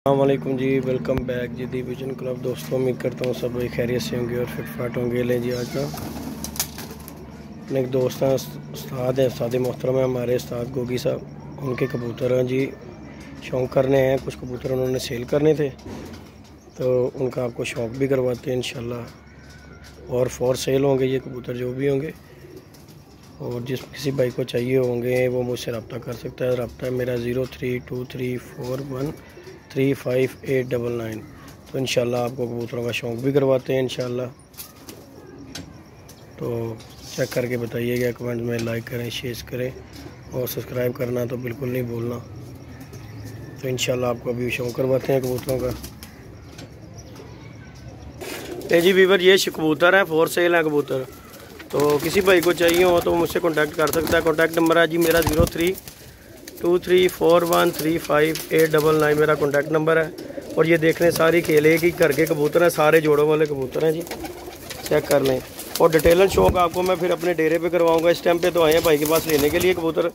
अस्सलामुअलैकुम जी, welcome back जी दी vision club. दोस्तों, उम्मीद करता हूँ सब भाई खैरियत से होंगे और फिट फाट होंगे। लें जी, आज ना अपने एक दोस्त हैं, उस्ताद हैं, उस्ताद मोहतरम है हमारे उस्ताद गोगी साहब। उनके कबूतर हैं जी, शौक़ करने हैं। कुछ कबूतर उन्होंने सेल करने थे तो उनका आपको शौक़ भी करवाते हैं इंशाल्लाह। और फॉर सेल होंगे ये कबूतर जो भी होंगे। और जिस किसी भाई को चाहिए होंगे वो मुझसे रब्ता कर सकता है। रब्ता है मेरा 0323413589। तो इंशाल्लाह आपको कबूतरों का शौक़ भी करवाते हैं इंशाल्लाह। तो चेक करके बताइएगा, कमेंट में लाइक करें, शेयर करें और सब्सक्राइब करना तो बिल्कुल नहीं भूलना। तो इंशाल्लाह आपको अभी शौक़ करवाते हैं कबूतरों का। जी वीवर, ये कबूतर है, फॉर सेल है कबूतर। तो किसी भाई को चाहिए हो तो मुझसे कांटेक्ट कर सकता है। कांटेक्ट नंबर है जी मेरा 0323413589 मेरा कांटेक्ट नंबर है। और ये देखने सारी खेले कि घर के कबूतर हैं, सारे जोड़ों वाले कबूतर हैं जी, चेक कर लें। और डिटेलन शौक आपको मैं फिर अपने डेरे पे करवाऊंगा। इस टाइम पे तो आए हैं भाई के पास लेने के लिए कबूतर।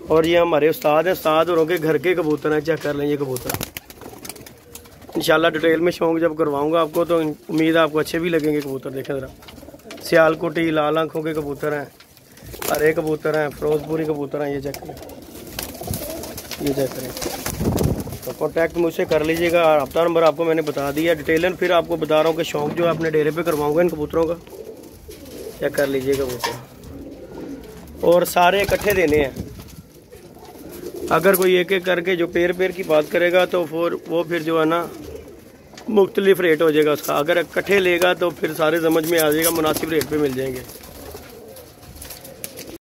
और ये हमारे उस्ताद हैं, उस्ताद औरों के घर के कबूतर हैं, चेक कर लें ये कबूतर। इंशाल्लाह डिटेल में शौक जब करवाऊँगा आपको तो उम्मीद है आपको अच्छे भी लगेंगे कबूतर। देखें ज़रा, सियालकोटी लाल आँखों के कबूतर हैं, हरे कबूतर हैं, फिरोजपुरी कबूतर हैं। ये चेक करें, ये चेक करें। तो कांटेक्ट मुझसे कर लीजिएगा। रब्ता नंबर आपको मैंने बता दिया। डिटेलन फिर आपको बता रहा हूँ कि शौक़ जो है अपने डेरे पे करवाऊँगा इन कबूतरों का। चेक कर लीजिए कबूतर। और सारे इकट्ठे देने हैं। अगर कोई एक एक करके जो पेर की बात करेगा तो फिर जो है ना मुख्तलिफ रेट हो जाएगा उसका। अगर इकट्ठे लेगा तो फिर सारे समझ में आ जाएगा, मुनासिब रेट पे मिल जाएंगे।